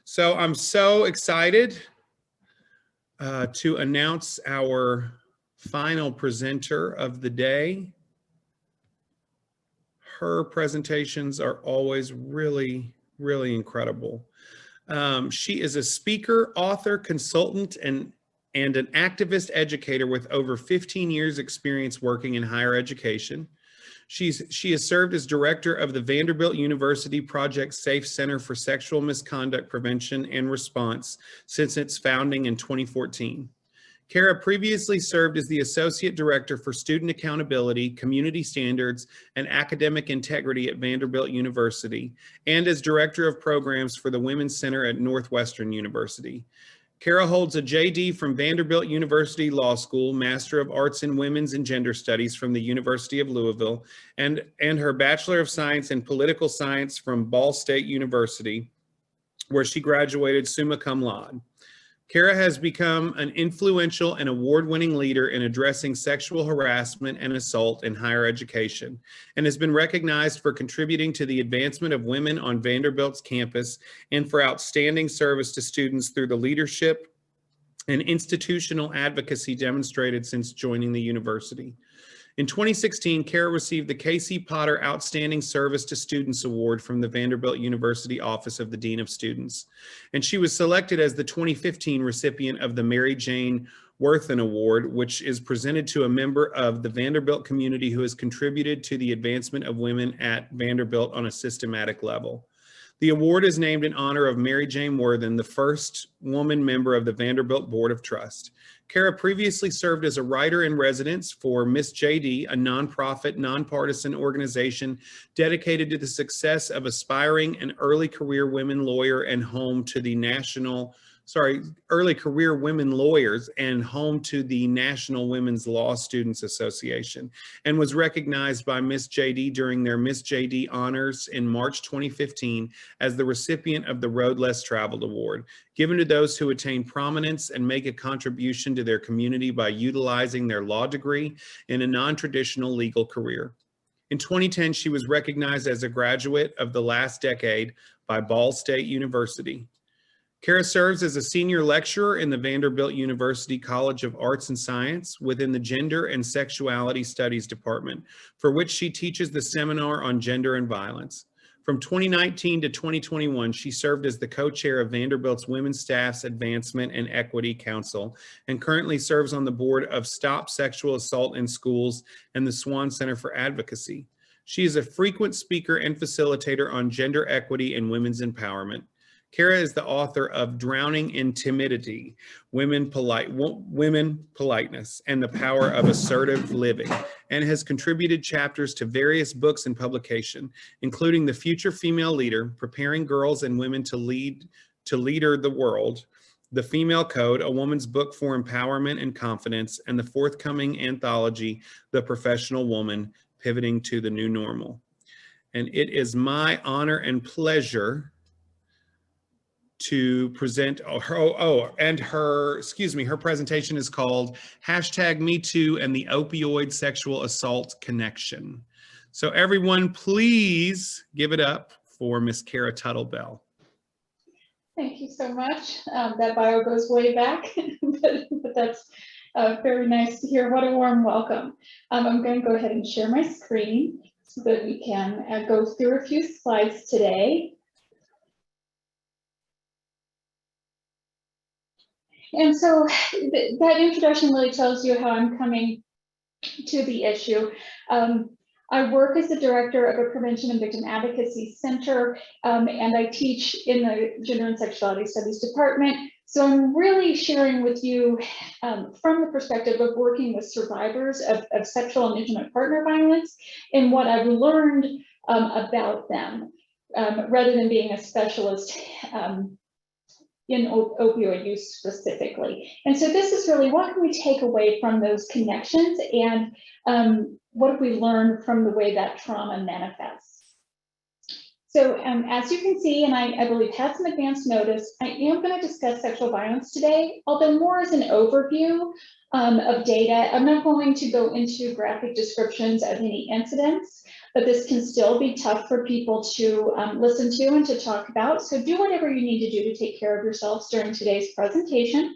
So I'm so excited to announce our final presenter of the day. Her presentations are always really, really incredible. She is a speaker, author, consultant, and an activist educator with over 15 years experience working in higher education. She has served as director of the Vanderbilt University Project Safe Center for Sexual Misconduct Prevention and Response since its founding in 2014. Cara previously served as the Associate Director for Student Accountability, Community Standards, and Academic Integrity at Vanderbilt University, and as Director of Programs for the Women's Center at Northwestern University. Cara holds a JD from Vanderbilt University Law School, Master of Arts in Women's and Gender Studies from the University of Louisville, and her Bachelor of Science in Political Science from Ball State University, where she graduated summa cum laude. Cara has become an influential and award-winning leader in addressing sexual harassment and assault in higher education, and has been recognized for contributing to the advancement of women on Vanderbilt's campus and for outstanding service to students through the leadership and institutional advocacy demonstrated since joining the university. In 2016, Cara received the K.C. Potter Outstanding Service to Students Award from the Vanderbilt University Office of the Dean of Students. And she was selected as the 2015 recipient of the Mary Jane Worthen Award, which is presented to a member of the Vanderbilt community who has contributed to the advancement of women at Vanderbilt on a systematic level. The award is named in honor of Mary Jane Worthen, the first woman member of the Vanderbilt Board of Trust. Cara previously served as a writer in residence for Miss JD, a nonprofit, nonpartisan organization dedicated to the success of aspiring and early career women lawyers and home to the National Women's Law Students Association, and was recognized by Miss JD during their Miss JD Honors in March 2015 as the recipient of the Road Less Traveled Award, given to those who attain prominence and make a contribution to their community by utilizing their law degree in a non-traditional legal career. In 2010, she was recognized as a graduate of the last decade by Ball State University. Cara serves as a senior lecturer in the Vanderbilt University College of Arts and Science within the Gender and Sexuality Studies Department, for which she teaches the seminar on gender and violence. From 2019 to 2021, she served as the co-chair of Vanderbilt's Women's Staff's Advancement and Equity Council, and currently serves on the board of Stop Sexual Assault in Schools and the Swan Center for Advocacy. She is a frequent speaker and facilitator on gender equity and women's empowerment. Cara is the author of Drowning in Timidity, Women Politeness, and the Power of Assertive Living, and has contributed chapters to various books and publication, including The Future Female Leader, Preparing Girls and Women to Leader the World, The Female Code, a woman's book for empowerment and confidence, and the forthcoming anthology, The Professional Woman, Pivoting to the New Normal. And it is my honor and pleasure to present her presentation is called #MeToo and the Opioid-Sexual Assault Connection. So everyone, please give it up for Miss Cara Tuttle Bell. Thank you so much. That bio goes way back, but that's very nice to hear. What a warm welcome. I'm going to go ahead and share my screen so that we can go through a few slides today. And so that introduction really tells you how I'm coming to the issue. I work as the director of a prevention and victim advocacy center, and I teach in the Gender and Sexuality Studies department. So I'm really sharing with you from the perspective of working with survivors of sexual and intimate partner violence and what I've learned about them, rather than being a specialist in opioid use specifically. And so this is really, what can we take away from those connections, and what have we learned from the way that trauma manifests? So as you can see, and I believe had some advance notice, I am going to discuss sexual violence today, although more as an overview of data. I'm not going to go into graphic descriptions of any incidents. but this can still be tough for people to listen to and to talk about. So do whatever you need to do to take care of yourselves during today's presentation.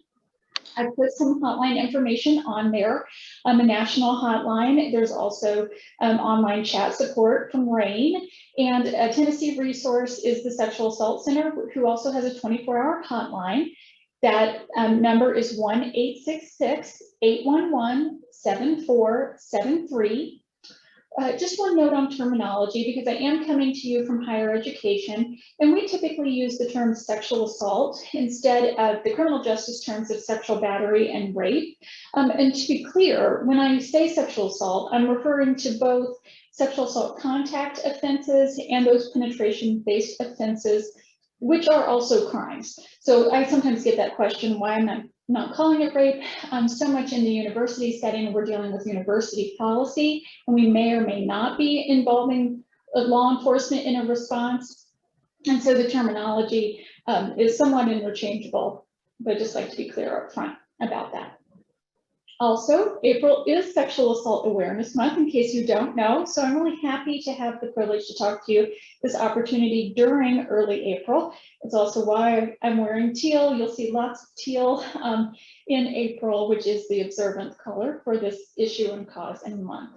I put some hotline information on there, a national hotline. There's also online chat support from RAIN, and a Tennessee resource is the Sexual Assault Center, who also has a 24-hour hotline. That number is 1-866-811-7473. Just one note on terminology, because I am coming to you from higher education, and we typically use the term sexual assault instead of the criminal justice terms of sexual battery and rape. And to be clear, when I say sexual assault, I'm referring to both sexual assault contact offenses and those penetration-based offenses, which are also crimes. So I sometimes get that question, why am I not calling it rape? So much in the university setting, we're dealing with university policy, and we may or may not be involving law enforcement in a response. And so the terminology is somewhat interchangeable, but I'd just like to be clear up front about that. Also, April is Sexual Assault Awareness Month, in case you don't know. So I'm really happy to have the privilege to talk to you this opportunity during early April. It's also why I'm wearing teal. You'll see lots of teal in April, which is the observant color for this issue and cause and month.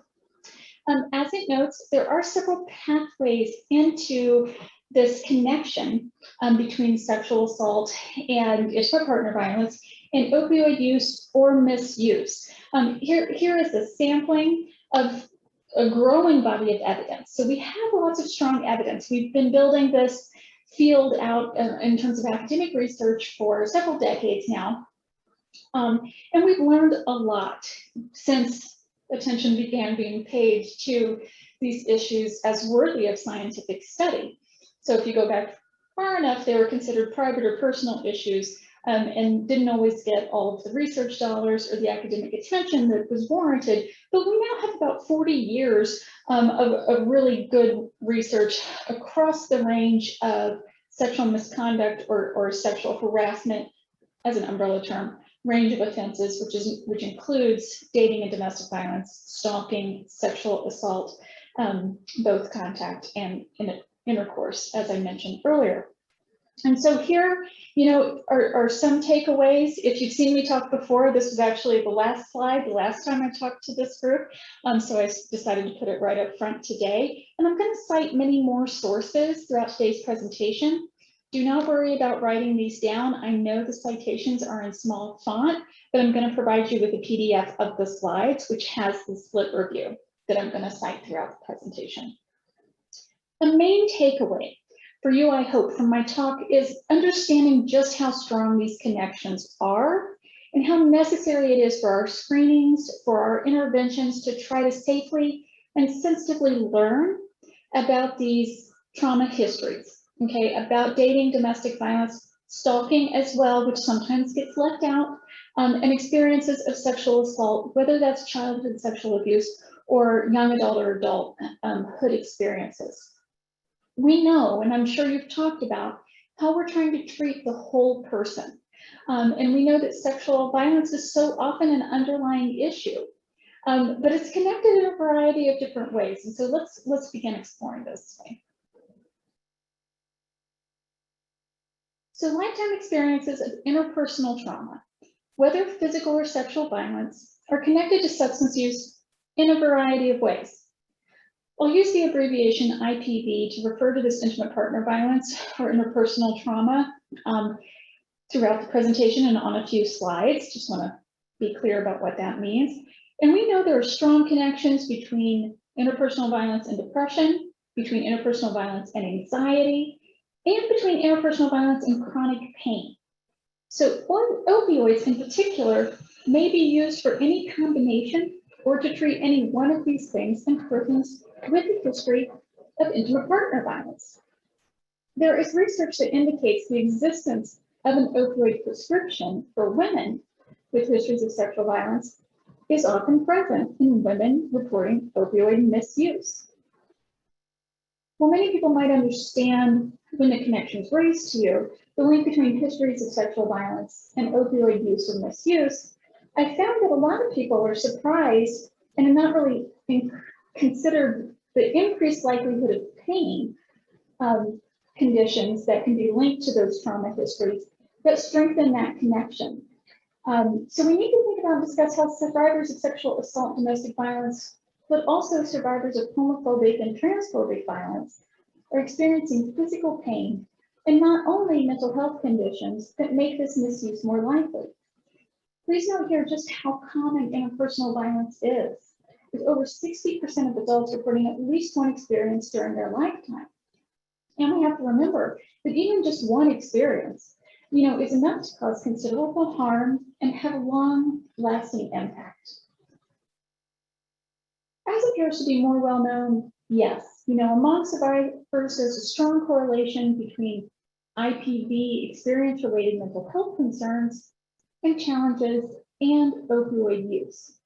As it notes, there are several pathways into this connection between sexual assault and intra-partner violence and opioid use or misuse. Here is a sampling of a growing body of evidence. So we have lots of strong evidence. We've been building this field out in terms of academic research for several decades now. And we've learned a lot since attention began being paid to these issues as worthy of scientific study. So if you go back far enough, they were considered private or personal issues and didn't always get all of the research dollars or the academic attention that was warranted. But we now have about 40 years of really good research across the range of sexual misconduct or sexual harassment as an umbrella term, range of offenses, which includes dating and domestic violence, stalking, sexual assault, both contact and intercourse, as I mentioned earlier. And so here, are some takeaways. If you've seen me talk before, this was actually the last slide, the last time I talked to this group. So I decided to put it right up front today. And I'm going to cite many more sources throughout today's presentation. Do not worry about writing these down. I know the citations are in small font, but I'm going to provide you with a PDF of the slides, which has the split review that I'm going to cite throughout the presentation. The main takeaway for you, I hope, from my talk is understanding just how strong these connections are and how necessary it is for our screenings, for our interventions to try to safely and sensitively learn about these trauma histories, okay, about dating, domestic violence, stalking as well, which sometimes gets left out, and experiences of sexual assault, whether that's childhood sexual abuse or young adult or adulthood experiences. We know, and I'm sure you've talked about, how we're trying to treat the whole person. And we know that sexual violence is so often an underlying issue, but it's connected in a variety of different ways. And so let's begin exploring this today. So lifetime experiences of interpersonal trauma, whether physical or sexual violence, are connected to substance use in a variety of ways. I'll use the abbreviation IPV to refer to this intimate partner violence or interpersonal trauma throughout the presentation and on a few slides. Just want to be clear about what that means. And we know there are strong connections between interpersonal violence and depression, between interpersonal violence and anxiety, and between interpersonal violence and chronic pain. So opioids in particular may be used for any combination or to treat any one of these things in persons with a history of intimate partner violence. There is research that indicates the existence of an opioid prescription for women with histories of sexual violence is often present in women reporting opioid misuse. While many people might understand when the connection is raised to you, the link between histories of sexual violence and opioid use or misuse, I found that a lot of people are surprised and have not really considered the increased likelihood of pain conditions that can be linked to those trauma histories that strengthen that connection. So we need to think about and discuss how survivors of sexual assault and domestic violence, but also survivors of homophobic and transphobic violence, are experiencing physical pain and not only mental health conditions that make this misuse more likely. Please note here just how common interpersonal violence is, with over 60% of adults reporting at least one experience during their lifetime. And we have to remember that even just one experience, is enough to cause considerable harm and have a long-lasting impact. As appears to be more well known, yes, among survivors, there's a strong correlation between IPV experience-related mental health concerns and challenges and opioid use.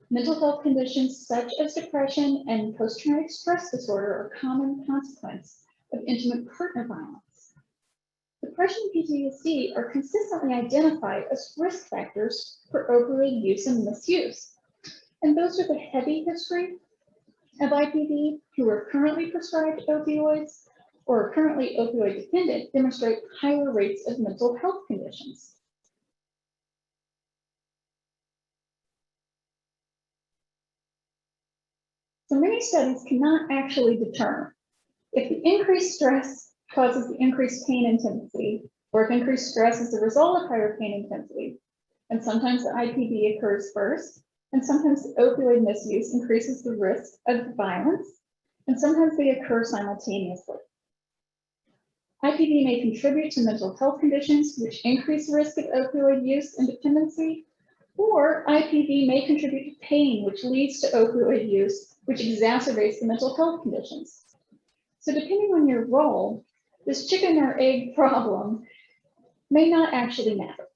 Mental health conditions such as depression and post-traumatic stress disorder are a common consequence of intimate partner violence. Depression and PTSD are consistently identified as risk factors for opioid use and misuse. And those with a heavy history of IPV who are currently prescribed opioids or are currently opioid dependent demonstrate higher rates of mental health conditions. So many studies cannot actually determine if the increased stress causes the increased pain intensity, or if increased stress is the result of higher pain intensity. And sometimes the IPV occurs first, and sometimes the opioid misuse increases the risk of violence, and sometimes they occur simultaneously. IPV may contribute to mental health conditions which increase the risk of opioid use and dependency, or IPV may contribute to pain which leads to opioid use, which exacerbates the mental health conditions. So depending on your role, this chicken or egg problem may not actually matter.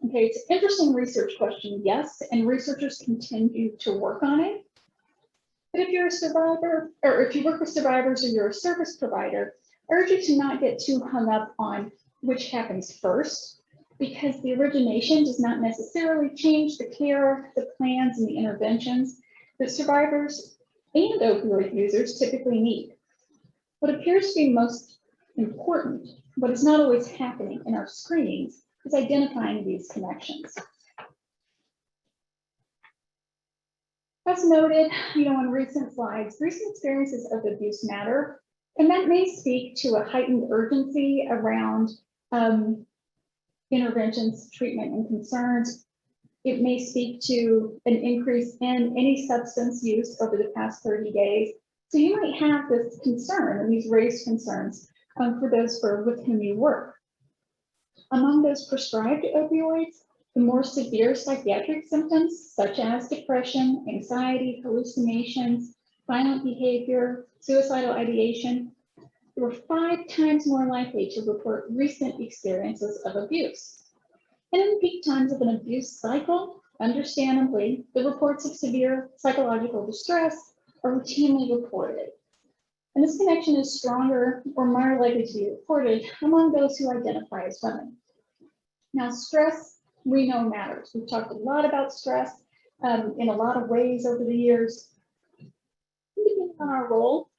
Okay, it's an interesting research question, yes, and researchers continue to work on it. But if you're a survivor, or if you work with survivors or you're a service provider, I urge you to not get too hung up on which happens first, because the origination does not necessarily change the care, the plans, and the interventions that survivors and opioid users typically need. What appears to be most important, but is not always happening in our screenings, is identifying these connections. As noted, in recent slides, recent experiences of abuse matter, and that may speak to a heightened urgency around interventions, treatment, and concerns. It may speak to an increase in any substance use over the past 30 days. So you might have this concern and these raised concerns for those with whom you work. Among those prescribed opioids, the more severe psychiatric symptoms, such as depression, anxiety, hallucinations, violent behavior, suicidal ideation, were 5 times more likely to report recent experiences of abuse. And in peak times of an abuse cycle, understandably, the reports of severe psychological distress are routinely reported. And this connection is stronger or more likely to be reported among those who identify as women. Now, stress, we know matters. We've talked a lot about stress in a lot of ways over the years. Depending on our role,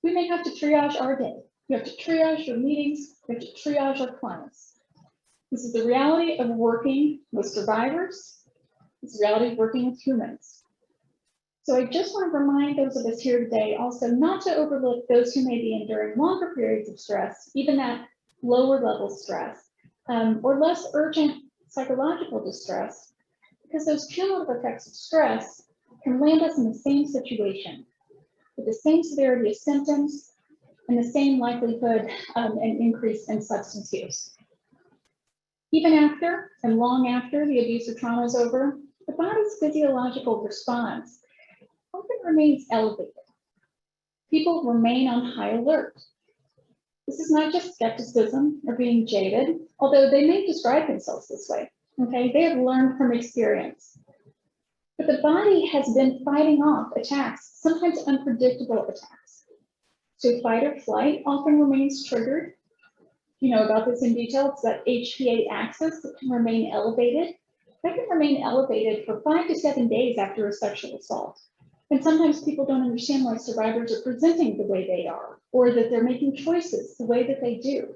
we may have to triage our day. You have to triage your meetings, you have to triage our clients. This is the reality of working with survivors. It's the reality of working with humans. So I just want to remind those of us here today also not to overlook those who may be enduring longer periods of stress, even that lower level stress, or less urgent psychological distress, because those cumulative effects of stress can land us in the same situation with the same severity of symptoms and the same likelihood and increase in substance use. Even after and long after the abuse or trauma is over, the body's physiological response often remains elevated. People remain on high alert. This is not just skepticism or being jaded, although they may describe themselves this way. Okay, they have learned from experience. But the body has been fighting off attacks, sometimes unpredictable attacks. So fight or flight often remains triggered. You know about this in detail. It's that HPA axis that can remain elevated. That can remain elevated for 5 to 7 days after a sexual assault. And sometimes people don't understand why survivors are presenting the way they are, or that they're making choices the way that they do,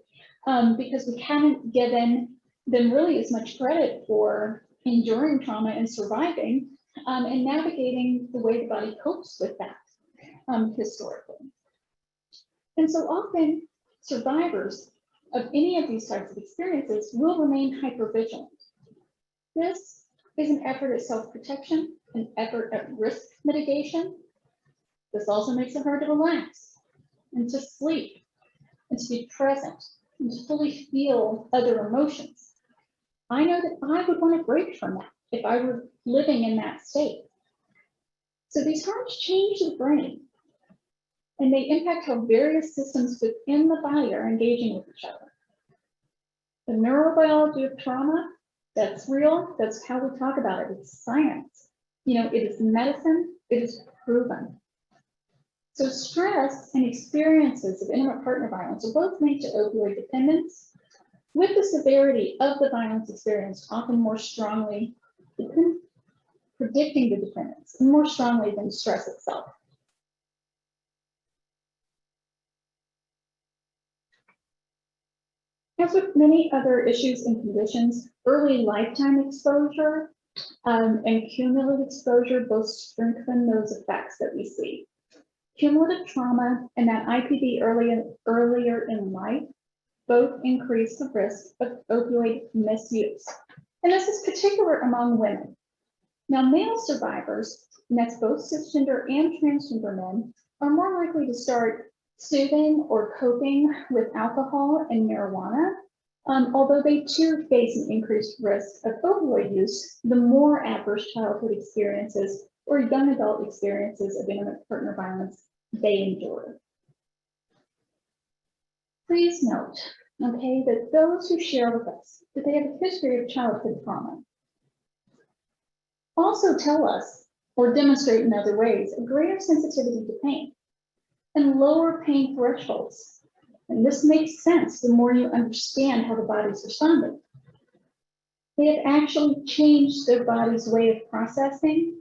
because we haven't given them really as much credit for enduring trauma and surviving, and navigating the way the body copes with that historically. And so often survivors of any of these types of experiences will remain hypervigilant. This is an effort at self-protection, an effort at risk mitigation. This also makes it hard to relax and to sleep and to be present and to fully feel other emotions. I know that I would want a break from that if I were living in that state. So these harms change the brain, and they impact how various systems within the body are engaging with each other. The neurobiology of trauma, that's real. That's how we talk about it. It's science. You know, it is medicine. It is proven. So stress and experiences of intimate partner violence are both linked to opioid dependence, with the severity of the violence experienced often more strongly predicting the dependence and more strongly than stress itself. As with many other issues and conditions, early lifetime exposure and cumulative exposure both strengthen those effects that we see. Cumulative trauma and that IPV earlier in life both increase the risk of opioid misuse. And this is particular among women. Now, male survivors, and that's both cisgender and transgender men, are more likely to start soothing or coping with alcohol and marijuana, although they too face an increased risk of opioid use the more adverse childhood experiences or young adult experiences of intimate partner violence they endure. Please note, okay, that those who share with us that they have a history of childhood trauma also tell us or demonstrate in other ways a greater sensitivity to pain and lower pain thresholds. And this makes sense the more you understand how the body's responding. They have actually changed their body's way of processing,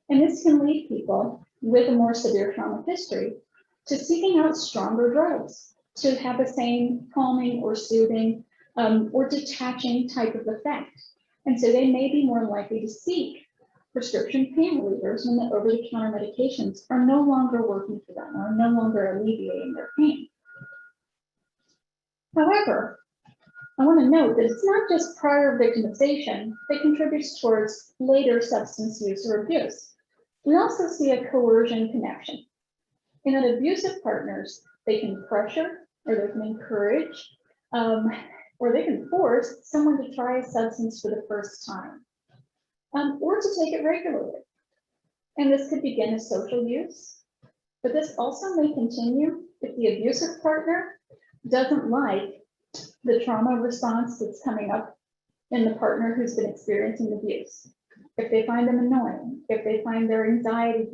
and this can lead people with a more severe trauma history to seeking out stronger drugs to have the same calming or soothing or detaching type of effect. And so they may be more likely to seek prescription pain relievers when the over-the-counter medications are no longer working for them or no longer alleviating their pain. However, I want to note that it's not just prior victimization that contributes towards later substance use or abuse. We also see a coercion connection. In that abusive partners, they can pressure or they can encourage or they can force someone to try a substance for the first time or to take it regularly. And this could begin as social use, but this also may continue if the abusive partner doesn't like the trauma response that's coming up in the partner who's been experiencing abuse. If they find them annoying, if they find their anxiety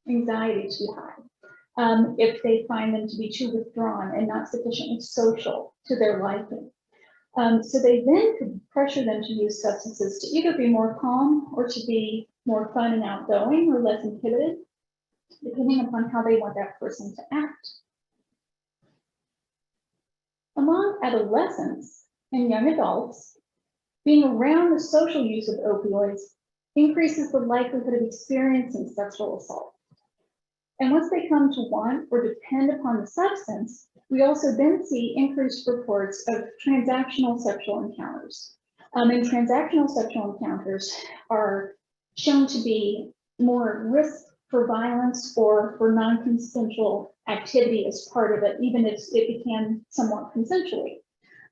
too high, if they find them to be too withdrawn and not sufficiently social to their liking. So they then could pressure them to use substances to either be more calm or to be more fun and outgoing or less inhibited, depending upon how they want that person to act. Among adolescents and young adults, being around the social use of opioids increases the likelihood of experiencing sexual assault. And once they come to want or depend upon the substance, we also then see increased reports of transactional sexual encounters. And transactional sexual encounters are shown to be more risk for violence or for non-consensual activity as part of it, even if it began somewhat consensually.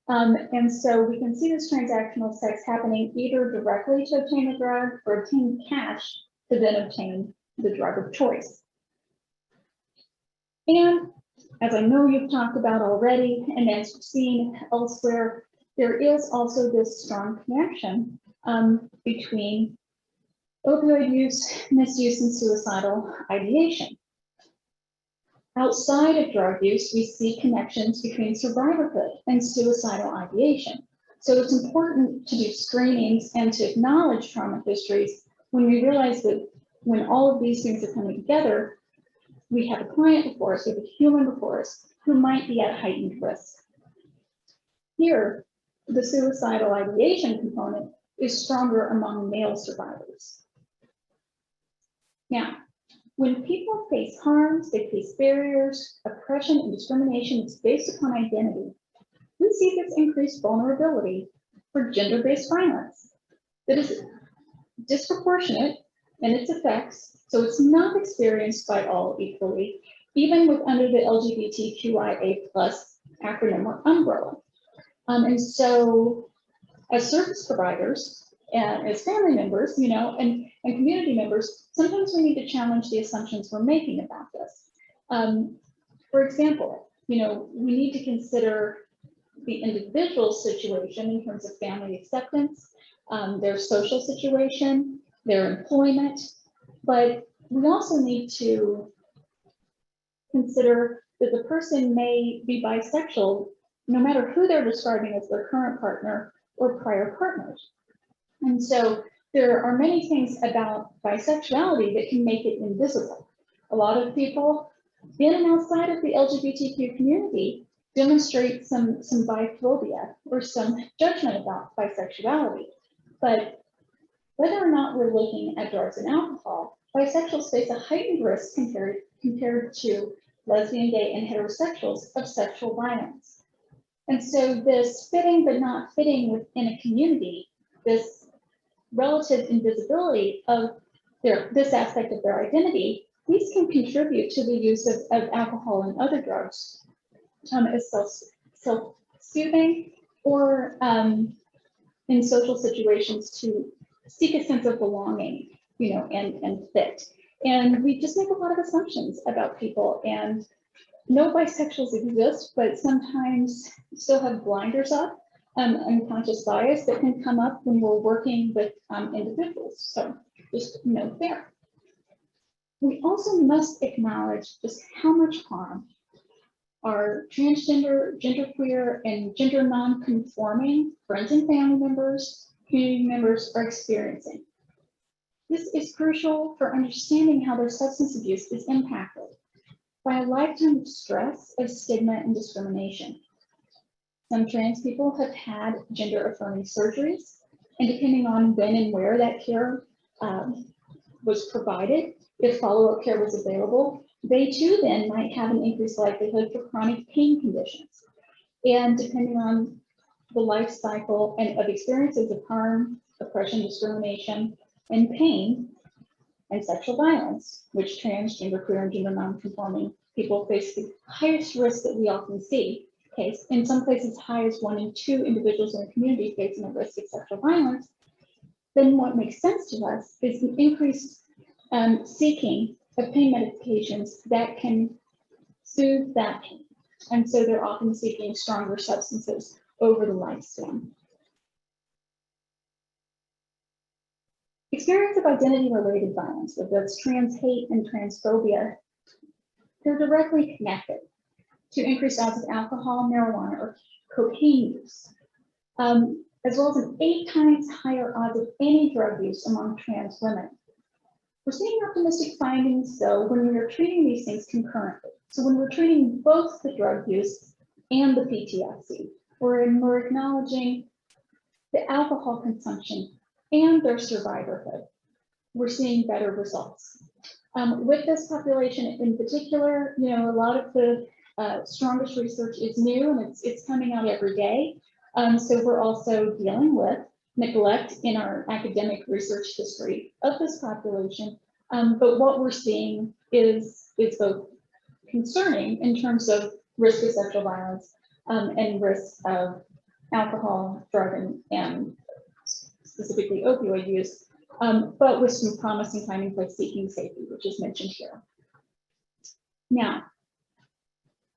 And so we can see this transactional sex happening either directly to obtain a drug or obtain cash to then obtain the drug of choice. And as I know you've talked about already, and as we've seen elsewhere, there is also this strong connection between opioid use, misuse, and suicidal ideation. Outside of drug use, we see connections between survivorhood and suicidal ideation. So it's important to do screenings and to acknowledge trauma histories when we realize that when all of these things are coming together, we have a client before us, we have a human before us who might be at heightened risk. Here, the suicidal ideation component is stronger among male survivors. Now, when people face harms, they face barriers, oppression, and discrimination is based upon identity, we see this increased vulnerability for gender-based violence that is disproportionate in its effects, so it's not experienced by all equally, even with under the LGBTQIA+ acronym or umbrella. And so as service providers and as family members, you know, and community members, sometimes we need to challenge the assumptions we're making about this. For example, you know, we need to consider the individual situation in terms of family acceptance, their social situation, their employment, but we also need to consider that the person may be bisexual no matter who they're describing as their current partner or prior partners. And so there are many things about bisexuality that can make it invisible. A lot of people in and outside of the LGBTQ community demonstrate some biphobia or some judgment about bisexuality. But whether or not we're looking at drugs and alcohol, bisexuals face a heightened risk compared to lesbian, gay, and heterosexuals of sexual violence. And so this fitting but not fitting within a community, this relative invisibility of this aspect of their identity, these can contribute to the use of alcohol and other drugs as self-soothing or in social situations to seek a sense of belonging, you know, and fit. And we just make a lot of assumptions about people, and no bisexuals exist, but sometimes still have blinders up, unconscious bias that can come up when we're working with individuals. So just note there. We also must acknowledge just how much harm our transgender, genderqueer, and gender non-conforming friends and family members, community members are experiencing. This is crucial for understanding how their substance abuse is impacted by a lifetime of stress, of stigma, and discrimination. Some trans people have had gender-affirming surgeries, and depending on when and where that care was provided, if follow-up care was available, they too then might have an increased likelihood for chronic pain conditions. And depending on the life cycle and of experiences of harm, oppression, discrimination, and pain, and sexual violence, which trans, genderqueer, and gender non-conforming people face the highest risk that we often see. Case in some places, high as 1 in 2 individuals in a community facing a risk of sexual violence. Then what makes sense to us is the increased seeking of pain medications that can soothe that pain. And so they're often seeking stronger substances over the lifespan. Experience of identity-related violence, whether it's trans hate and transphobia, they're directly connected to increased odds of alcohol, marijuana, or cocaine use, as well as an 8 times higher odds of any drug use among trans women. We're seeing optimistic findings, though, when we are treating these things concurrently. So when we're treating both the drug use and the PTSD, we're acknowledging the alcohol consumption and their survivorhood, we're seeing better results. With this population in particular, you know, a lot of the strongest research is new and it's coming out every day. So we're also dealing with neglect in our academic research history of this population. But what we're seeing is both concerning in terms of risk of sexual violence and risk of alcohol, drug, and specifically opioid use, but with some promising findings like seeking safety, which is mentioned here. Now,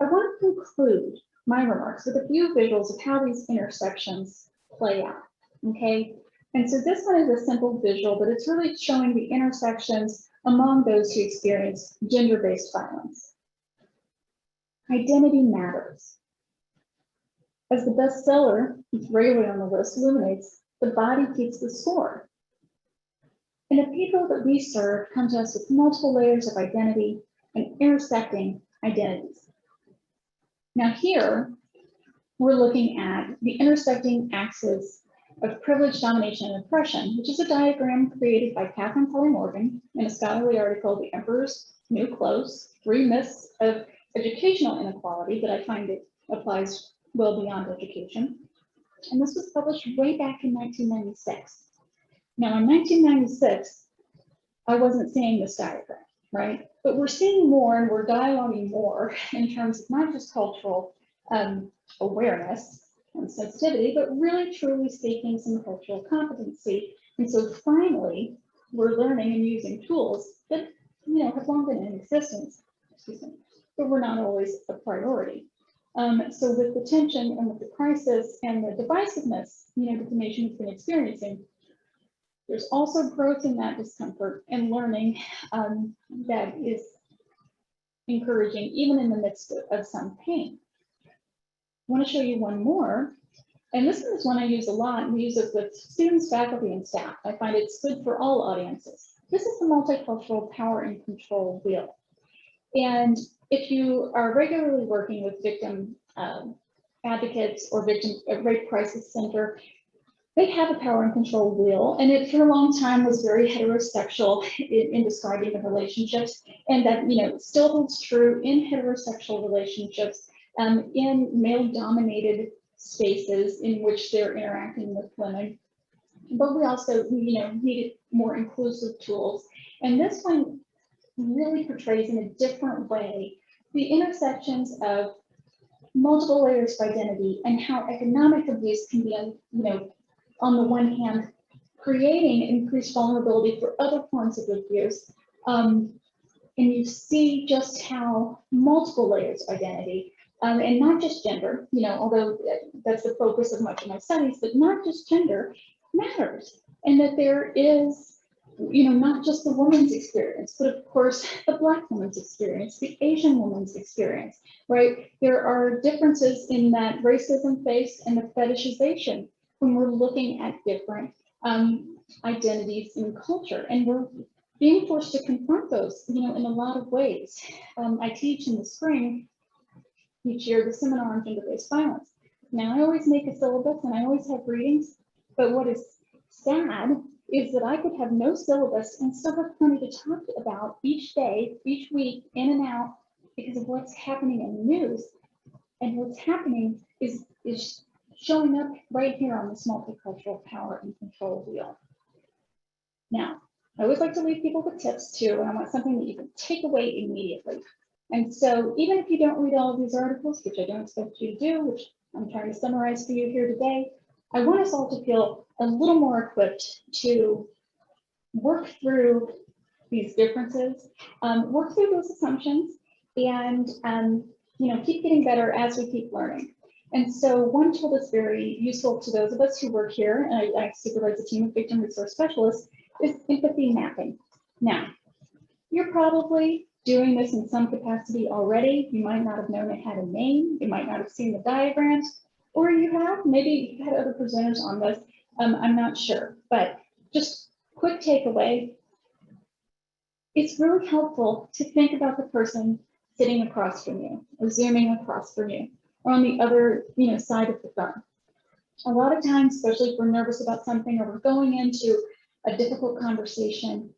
I want to conclude my remarks with a few visuals of how these intersections play out, okay? And so this one is a simple visual, but it's really showing the intersections among those who experience gender-based violence. Identity matters. As the bestseller, it's regularly on the list, illuminates, the body keeps the score. And the people that we serve come to us with multiple layers of identity and intersecting identities. Now here, we're looking at the intersecting axis of privilege, domination, and oppression, which is a diagram created by Catherine Kelly Morgan in a scholarly article, The Emperor's New Clothes, 3 Myths of Educational Inequality, that I find it applies well beyond education. And this was published way back in 1996. Now in 1996, I wasn't seeing this diagram, right? But we're seeing more and we're dialoguing more in terms of not just cultural awareness and sensitivity, but really truly seeking some cultural competency. And so finally, we're learning and using tools that have long been in existence, but were not always a priority. So with the tension and with the crisis and the divisiveness, that the nation has been experiencing, there's also growth in that discomfort and learning that is encouraging, even in the midst of some pain. I want to show you one more, and this is one I use a lot, and we use it with students, faculty, and staff. I find it's good for all audiences. This is the multicultural power and control wheel. And if you are regularly working with victim advocates or victim rape crisis center, they have a power and control wheel, and it for a long time was very heterosexual in describing the relationships, and that still holds true in heterosexual relationships, in male-dominated spaces in which they're interacting with women. But we also needed more inclusive tools, and this one really portrays in a different way the intersections of multiple layers of identity and how economic abuse can be, on the one hand, creating increased vulnerability for other forms of abuse. And you see just how multiple layers of identity, and not just gender, although that's the focus of much of my studies, but not just gender matters. And that there is, not just the woman's experience, but of course, the Black woman's experience, the Asian woman's experience, right? There are differences in that racism faced and the fetishization when we're looking at different identities in culture, and we're being forced to confront those, in a lot of ways. I teach in the spring each year the seminar on gender-based violence. Now I always make a syllabus and I always have readings, but what is sad is that I could have no syllabus and still have plenty to talk about each day, each week, in and out, because of what's happening in the news. And what's happening is showing up right here on this multicultural power and control wheel. Now, I always like to leave people with tips too, and I want something that you can take away immediately. And so even if you don't read all of these articles, which I don't expect you to do, which I'm trying to summarize for you here today, I want us all to feel a little more equipped to work through these differences, work through those assumptions, and keep getting better as we keep learning. And so one tool that's very useful to those of us who work here, and I supervise a team of victim resource specialists, is empathy mapping. Now, you're probably doing this in some capacity already. You might not have known it had a name. You might not have seen the diagrams, or you have, maybe you've had other presenters on this. I'm not sure, but just quick takeaway. It's really helpful to think about the person sitting across from you or zooming across from you or on the other side of the phone. A lot of times, especially if we're nervous about something or we're going into a difficult conversation,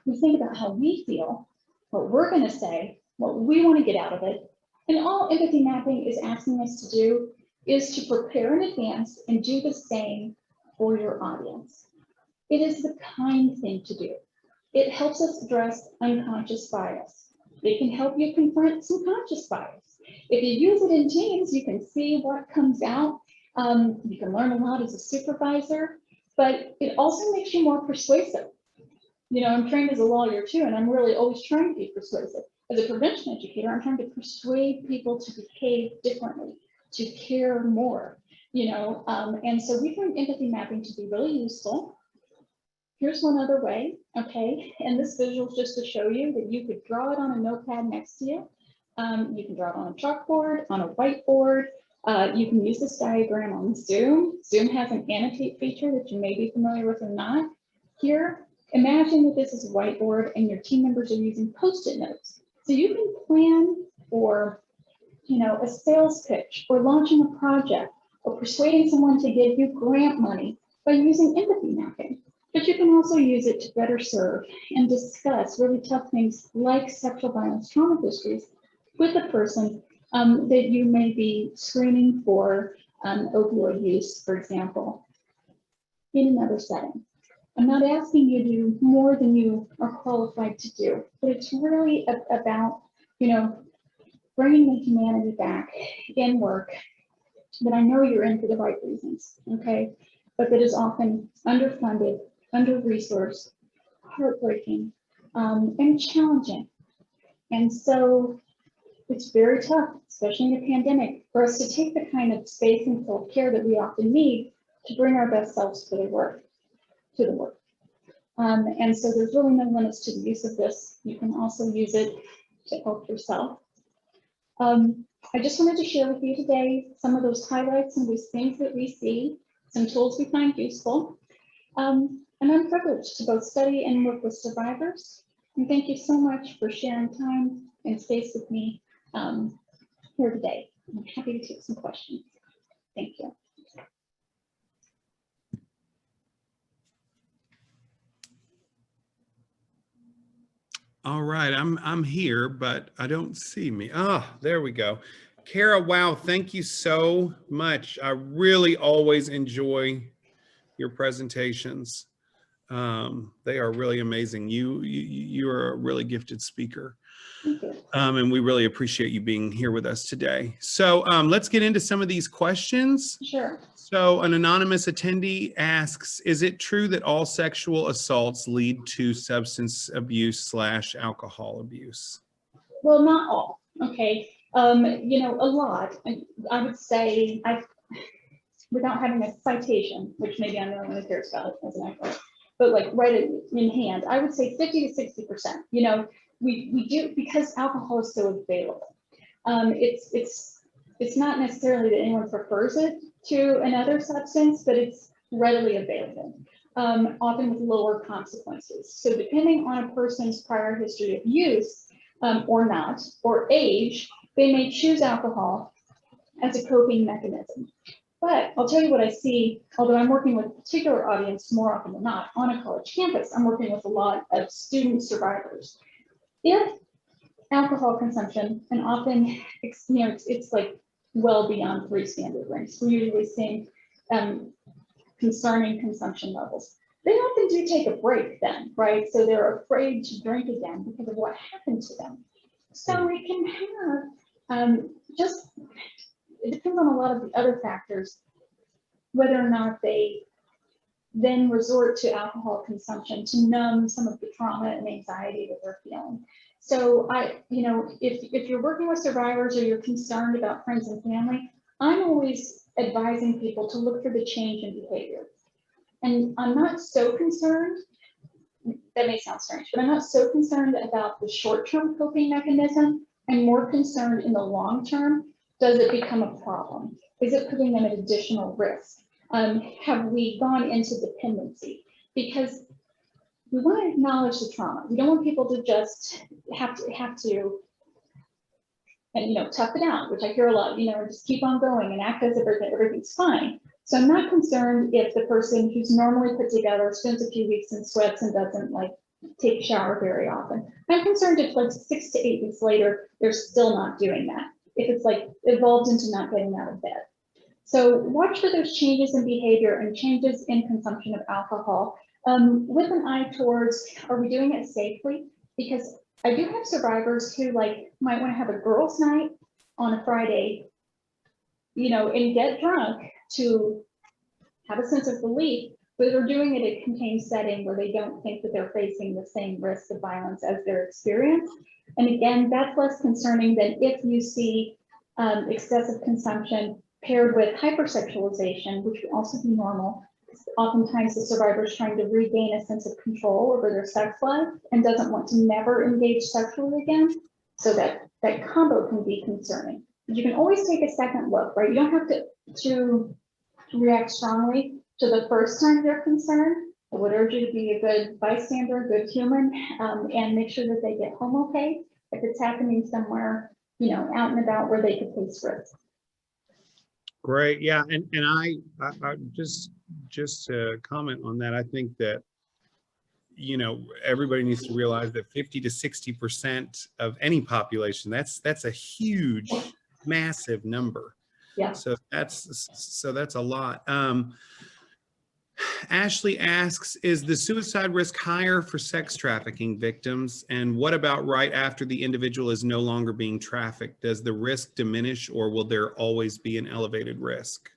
we think about how we feel, what we're going to say, what we want to get out of it. And all empathy mapping is asking us to do is to prepare in advance and do the same for your audience. It is the kind thing to do. It helps us address unconscious bias. It can help you confront some conscious bias. If you use it in teams, you can see what comes out. You can learn a lot as a supervisor, but it also makes you more persuasive. I'm trained as a lawyer too, and I'm really always trying to be persuasive. As a prevention educator, I'm trying to persuade people to behave differently, to care more, and so we find empathy mapping to be really useful. Here's one other way, okay? And this visual is just to show you that you could draw it on a notepad next to you. You can draw it on a chalkboard, on a whiteboard. You can use this diagram on Zoom. Zoom has an annotate feature that you may be familiar with or not. Here, imagine that this is a whiteboard and your team members are using Post-it notes. So you can plan for, a sales pitch or launching a project or persuading someone to give you grant money by using empathy mapping. But you can also use it to better serve and discuss really tough things like sexual violence trauma histories with a person that you may be screening for opioid use, for example, in another setting. I'm not asking you to do more than you are qualified to do, but it's really about, bringing the humanity back in work that I know you're in for the right reasons, okay? But that is often underfunded, under-resourced, heartbreaking, and challenging. And so it's very tough, especially in the pandemic, for us to take the kind of space and self-care that we often need to bring our best selves to the work. And so there's really no limits to the use of this. You can also use it to help yourself. I just wanted to share with you today some of those highlights and those things that we see, some tools we find useful. And I'm privileged to both study and work with survivors. And thank you so much for sharing time and space with me here today. I'm happy to take some questions. Thank you. All right, I'm here, but I don't see me. Ah, there we go. Cara, wow, thank you so much. I really always enjoy your presentations. They are really amazing. You are a really gifted speaker. Thank you. And we really appreciate you being here with us today. So let's get into some of these questions. Sure. So an anonymous attendee asks, is it true that all sexual assaults lead to substance abuse / alcohol abuse? Well, not all, okay. A lot. I would say, without having a citation, which maybe I'm the only one who cares about as an expert, but like right in hand, I would say 50 to 60%. We do, because alcohol is so available. It's not necessarily that anyone prefers it to another substance, but it's readily available, often with lower consequences. So depending on a person's prior history of use or not, or age, they may choose alcohol as a coping mechanism. But I'll tell you what I see, although I'm working with a particular audience more often than not on a college campus, I'm working with a lot of student survivors. If alcohol consumption, and often it's like well beyond 3 standard ranks, we're usually seeing concerning consumption levels. They often do take a break then, right? So they're afraid to drink again because of what happened to them. So we can have it depends on a lot of the other factors, whether or not they then resort to alcohol consumption to numb some of the trauma and anxiety that they're feeling. So if you're working with survivors or you're concerned about friends and family, I'm always advising people to look for the change in behavior. And I'm not so concerned, that may sound strange, but I'm not so concerned about the short-term coping mechanism. I'm more concerned in the long term. Does it become a problem? Is it putting them at additional risk? Have we gone into dependency? Because we want to acknowledge the trauma. We don't want people to just have to and tough it out, which I hear a lot, just keep on going and act as if everything's fine. So I'm not concerned if the person who's normally put together spends a few weeks in sweats and doesn't take a shower very often. I'm concerned if 6 to 8 weeks later, they're still not doing that. If it's evolved into not getting out of bed. So watch for those changes in behavior and changes in consumption of alcohol with an eye towards, are we doing it safely? Because I do have survivors who might want to have a girls' night on a Friday, and get drunk to have a sense of relief, but they're doing it in a contained setting where they don't think that they're facing the same risks of violence as their experience. And again, that's less concerning than if you see excessive consumption paired with hypersexualization, which would also be normal. Oftentimes the survivor is trying to regain a sense of control over their sex life and doesn't want to never engage sexually again. So that combo can be concerning. But you can always take a second look, right? You don't have to react strongly to the first time you're concerned. I would urge you to be a good bystander, a good human, and make sure that they get home okay if it's happening somewhere, you know, out and about where they could face risk. Great. Yeah. And I just to comment on that, I think that, you know, everybody needs to realize that 50 to 60% of any population, that's a huge, massive number. Yeah. So that's a lot. Ashley asks, is the suicide risk higher for sex trafficking victims? And what about right after the individual is no longer being trafficked? Does the risk diminish, or will there always be an elevated risk?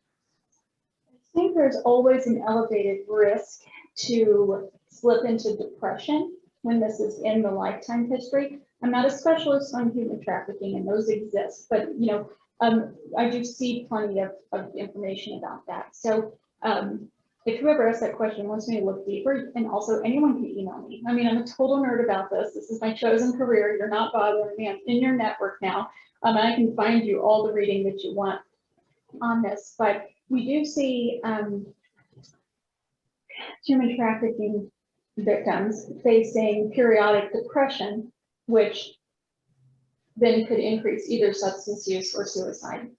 I think there's always an elevated risk to slip into depression when this is in the lifetime history. I'm not a specialist on human trafficking, and those exist, but you know, I do see plenty of information about that. So if whoever asked that question wants me to look deeper, and also anyone can email me. I mean, I'm a total nerd about this. This is my chosen career. You're not bothering me. I'm in your network now. And I can find you all the reading that you want on this. But we do see human trafficking victims facing periodic depression, which then could increase either substance use or suicide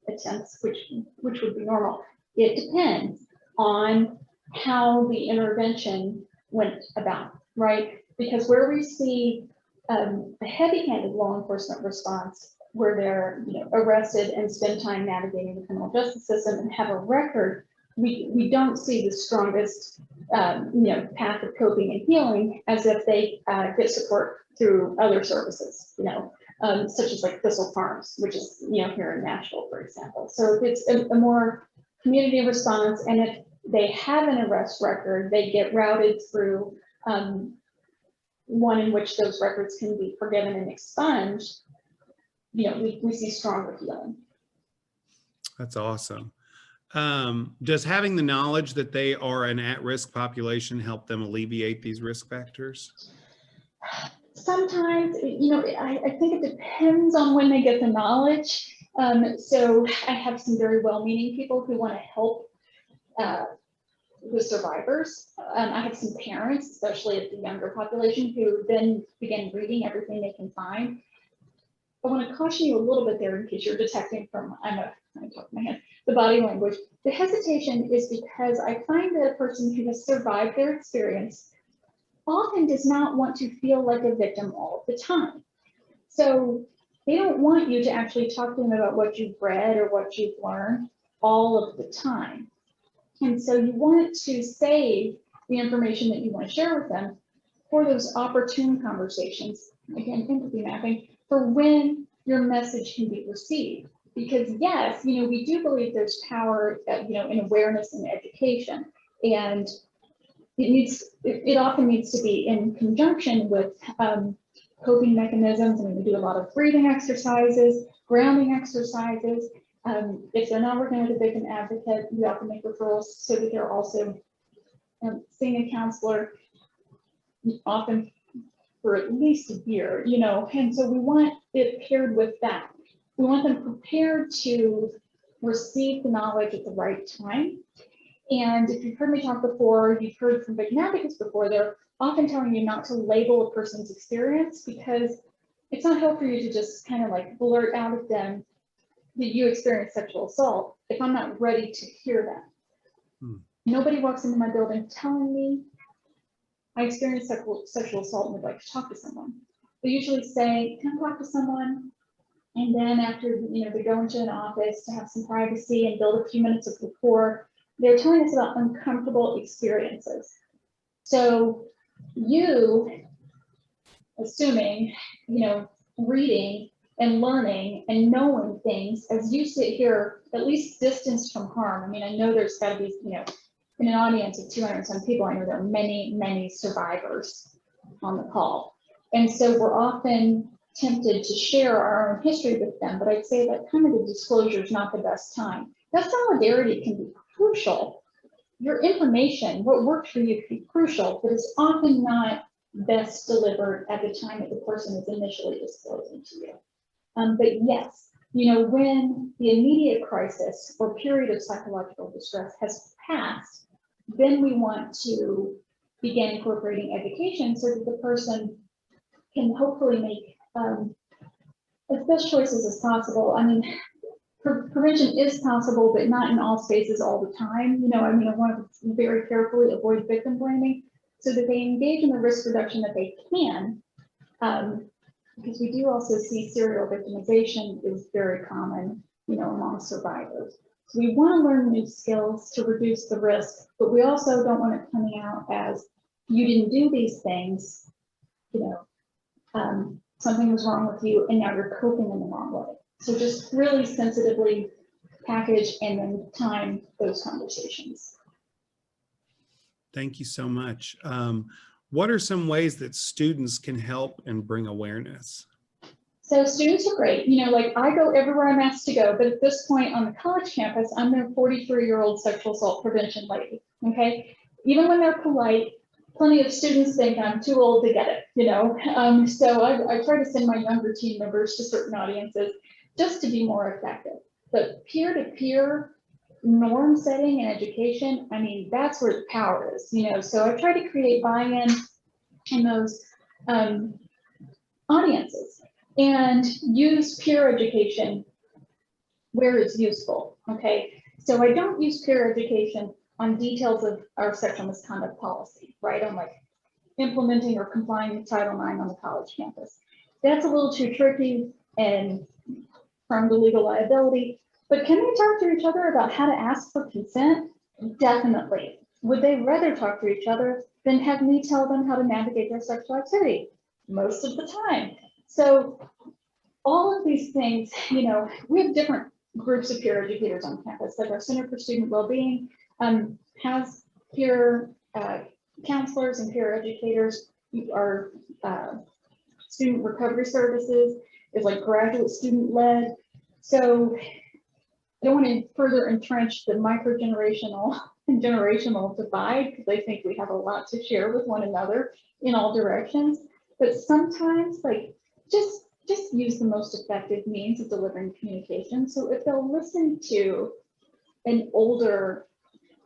attempts, which would be normal. It depends on how the intervention went about, right? Because where we see a heavy-handed law enforcement response, where they're arrested and spend time navigating the criminal justice system and have a record, we don't see the strongest path of coping and healing as if they get support through other services, such as like Thistle Farms, which is here in Nashville, for example. So it's a more community response, and if they have an arrest record, they get routed through one in which those records can be forgiven and expunged. We see stronger healing. That's awesome. Does having the knowledge that they are an at-risk population help them alleviate these risk factors? Sometimes, I think it depends on when they get the knowledge. So I have some very well-meaning people who want to help the survivors. I have some parents, especially of the younger population, who then begin reading everything they can find. I want to caution you a little bit there in case you're detecting from, I talk my hand, the body language. The hesitation is because I find that a person who has survived their experience often does not want to feel like a victim all of the time. So they don't want you to actually talk to them about what you've read or what you've learned all of the time. And so you want to save the information that you want to share with them for those opportune conversations, again, empathy mapping, for when your message can be received. Because yes, we do believe there's power, in awareness and education, and it often needs to be in conjunction with coping mechanisms. I mean, we do a lot of breathing exercises, grounding exercises. If they're not working with a victim advocate, we often make referrals so that they're also seeing a counselor, often for at least a year, and so we want it paired with that. We want them prepared to receive the knowledge at the right time. And if you've heard me talk before, you've heard from victim advocates before, they're often telling you not to label a person's experience, because it's not helpful for you to just kind of like blurt out at them that you experienced sexual assault if I'm not ready to hear that. Nobody walks into my building telling me I experienced sexual assault and would like to talk to someone. They usually say, come talk to someone. And then after, they go into an office to have some privacy and build a few minutes of rapport, they're telling us about uncomfortable experiences. So you, assuming, reading and learning and knowing things as you sit here, at least distanced from harm. I mean, I know there's got to be, in an audience of 200 and some people, I know there are many, many survivors on the call. And so we're often tempted to share our own history with them, but I'd say that kind of the disclosure is not the best time. That solidarity can be crucial. Your information, what worked for you, can be crucial, but it's often not best delivered at the time that the person is initially disclosing to you. But yes, when the immediate crisis or period of psychological distress has passed, then we want to began incorporating education so that the person can hopefully make as best choices as possible. I mean, prevention is possible, but not in all spaces all the time. You know, I mean, I want to very carefully avoid victim blaming so that they engage in the risk reduction that they can. Because we do also see serial victimization is very common, you know, among survivors. So we want to learn new skills to reduce the risk, but we also don't want it coming out as you didn't do these things, you know, something was wrong with you and now you're coping in the wrong way. So just really sensitively package and then time those conversations. Thank you so much. What are some ways that students can help and bring awareness? So students are great. You know, like I go everywhere I'm asked to go, but at this point on the college campus, I'm their 43-year-old sexual assault prevention lady, okay? Even when they're polite, plenty of students think I'm too old to get it, you know? So I try to send my younger team members to certain audiences just to be more effective. But peer-to-peer norm setting and education, I mean, that's where the power is, you know? So I try to create buy-in in those audiences and use peer education where it's useful, okay? So I don't use peer education on details of our sexual misconduct policy, right? On like implementing or complying with Title IX on the college campus. That's a little too tricky and prone to legal liability, but can they talk to each other about how to ask for consent? Definitely. Would they rather talk to each other than have me tell them how to navigate their sexual activity? Most of the time. So all of these things, you know, we have different groups of peer educators on campus, like our Center for Student Wellbeing has peer counselors and peer educators. Our student recovery services is like graduate student led. So I don't want to further entrench the micro-generational and generational divide because I think we have a lot to share with one another in all directions. But sometimes like just use the most effective means of delivering communication. So if they'll listen to an older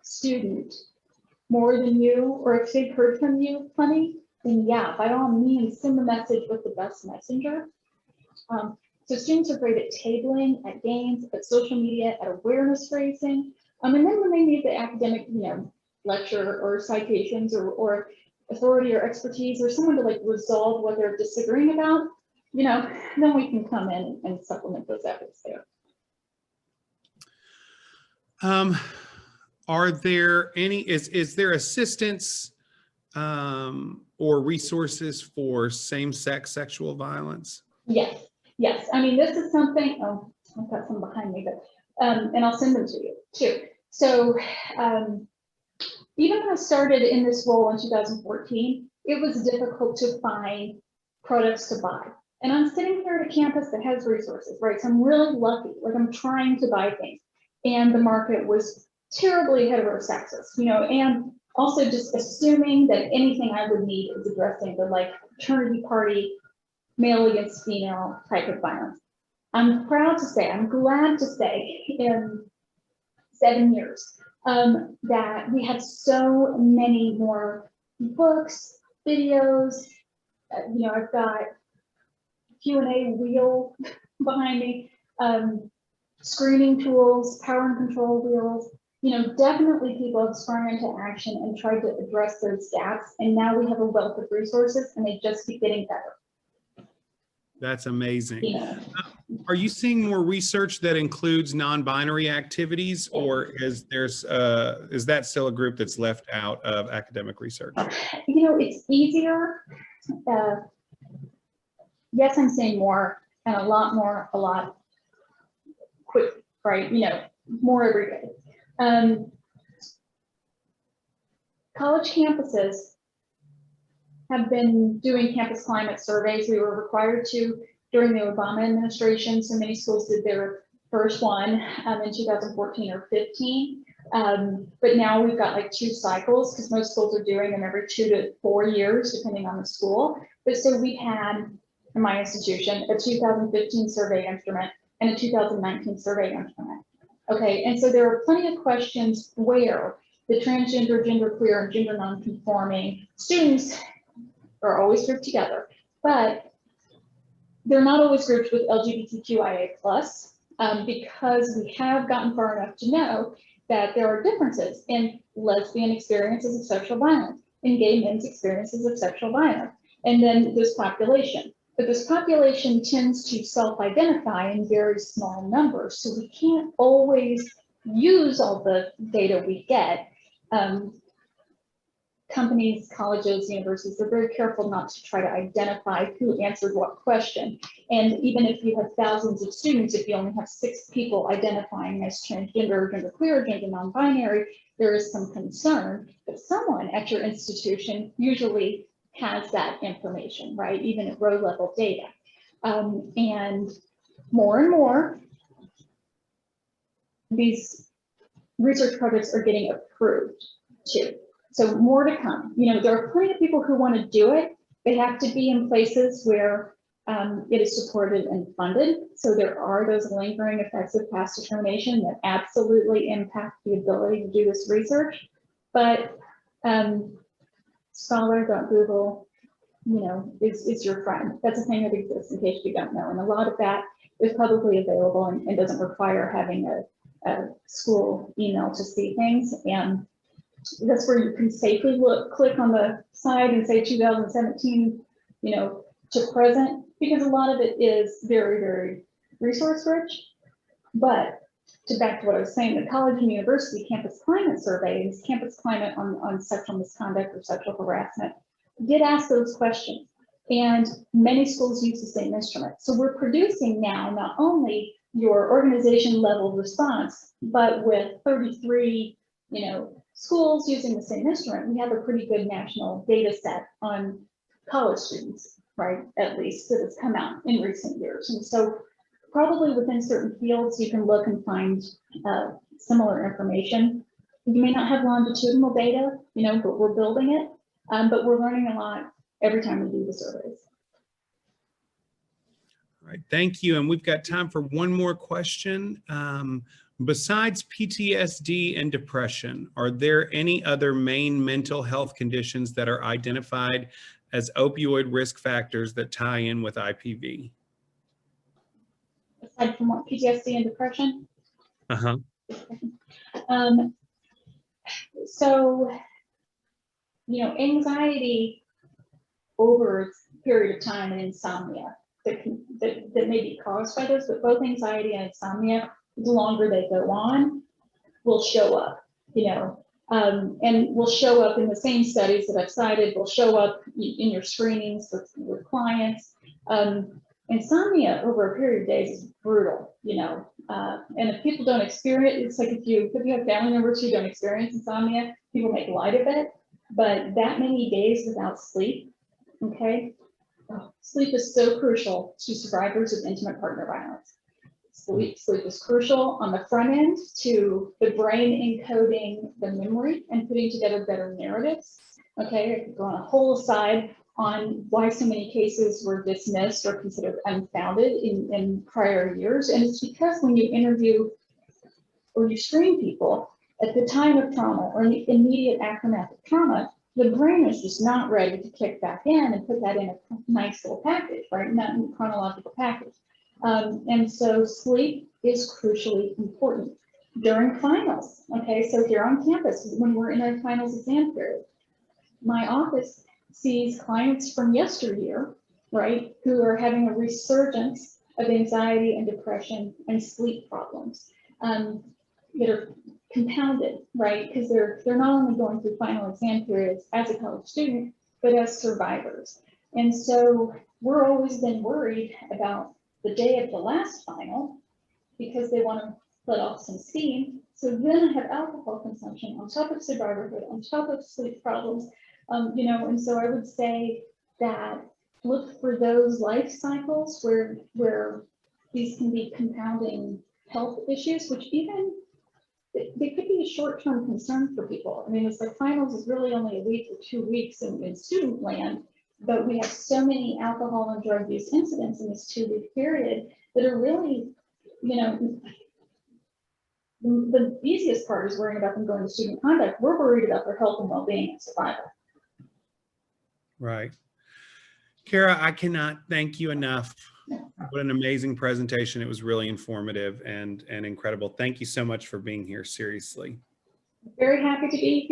student more than you, or if they've heard from you plenty, then yeah, by all means, send the message with the best messenger. So students are great at tabling, at games, at social media, at awareness raising. And then when they need the academic, you know, lecture or citations or authority or expertise or someone to like resolve what they're disagreeing about, you know, then we can come in and supplement those efforts there. Are there any, is there assistance or resources for same-sex sexual violence? Yes, yes. I mean, this is something, oh, I've got some behind me, but, and I'll send them to you too. So even when I started in this role in 2014, it was difficult to find products to buy. And I'm sitting here at a campus that has resources, right? So I'm really lucky, like I'm trying to buy things. And the market was terribly heterosexist, you know, and also just assuming that anything I would need is addressing the like fraternity party, male against female type of violence. I'm proud to say, I'm glad to say in 7 years that we have so many more books, videos, you know, I've got Q&A wheel behind me, screening tools, power and control wheels, you know, definitely people have sprung into action and tried to address those gaps. And now we have a wealth of resources and they just keep getting better. That's amazing. Yeah. Are you seeing more research that includes non-binary activities, or is that still a group that's left out of academic research? You know, it's easier. Yes, I'm seeing more and a lot quick, right? You know, more every day. College campuses have been doing campus climate surveys. We were required to during the Obama administration. So many schools did their first one in 2014 or 15. But now we've got like 2 cycles because most schools are doing them every 2 to 4 years, depending on the school. But so we had in my institution a 2015 survey instrument and a 2019 survey instrument. Okay, and so there are plenty of questions where the transgender, genderqueer, and gender nonconforming students are always grouped together, but they're not always grouped with LGBTQIA+, because we have gotten far enough to know that there are differences in lesbian experiences of sexual violence, in gay men's experiences of sexual violence, and then this population. But this population tends to self-identify in very small numbers, so we can't always use all the data we get. Companies, colleges, universities, they're very careful not to try to identify who answered what question. And even if you have thousands of students, if you only have 6 people identifying as transgender, genderqueer, gender non-binary, there is some concern that someone at your institution usually has that information, right? Even at row level data. And more, these research projects are getting approved too. So more to come. You know, there are plenty of people who want to do it. They have to be in places where it is supported and funded. So there are those lingering effects of past determination that absolutely impact the ability to do this research. But scholar.google, you know, is your friend. That's a thing that exists in case you don't know. And a lot of that is publicly available and doesn't require having a school email to see things. And that's where you can safely click on the side and say 2017, you know, to present, because a lot of it is very, very resource rich. But back to what I was saying, the college and university campus climate surveys, campus climate on sexual misconduct or sexual harassment, did ask those questions. And many schools use the same instrument. So we're producing now not only your organization level response, but with 33, you know, schools using the same instrument, we have a pretty good national data set on college students, right? At least that has come out in recent years. And so probably within certain fields, you can look and find similar information. You may not have longitudinal data, you know, but we're building it. But we're learning a lot every time we do the surveys. All right, thank you. And we've got time for one more question. Besides PTSD and depression, are there any other main mental health conditions that are identified as opioid risk factors that tie in with IPV? Aside from what, PTSD and depression? Uh-huh. So, you know, anxiety over a period of time and insomnia that may be caused by this, but both anxiety and insomnia, the longer they go on, will show up, you know, and will show up in the same studies that I've cited, will show up in your screenings with clients. Insomnia over a period of days is brutal, you know, and if people don't experience, it's like if you have family members who don't experience insomnia, people make light of it, but that many days without sleep, okay, sleep is so crucial to survivors of intimate partner violence. Sleep is crucial on the front end to the brain encoding the memory and putting together better narratives. Okay, I could go on a whole aside on why so many cases were dismissed or considered unfounded in prior years. And it's because when you interview or you screen people at the time of trauma or in the immediate aftermath of trauma, the brain is just not ready to kick back in and put that in a nice little package, right? Not in a chronological package. And so sleep is crucially important during finals. Okay, so here on campus, when we're in our finals exam period, my office sees clients from yesteryear, right, who are having a resurgence of anxiety and depression and sleep problems that are compounded, right, because they're not only going through final exam periods as a college student, but as survivors. And so we're always been worried about the day of the last final because they want to let off some steam. So then I have alcohol consumption on top of survivorhood, on top of sleep problems, you know, and so I would say that look for those life cycles where these can be compounding health issues, which even they could be a short-term concern for people. I mean, it's like finals is really only a week or 2 weeks in student land, but we have so many alcohol and drug use incidents in this 2-week period that are really, you know, the easiest part is worrying about them going to student conduct. We're worried about their health and well-being and survival. Right. Cara, I cannot thank you enough. What an amazing presentation. It was really informative and incredible. Thank you so much for being here, seriously. Very happy to be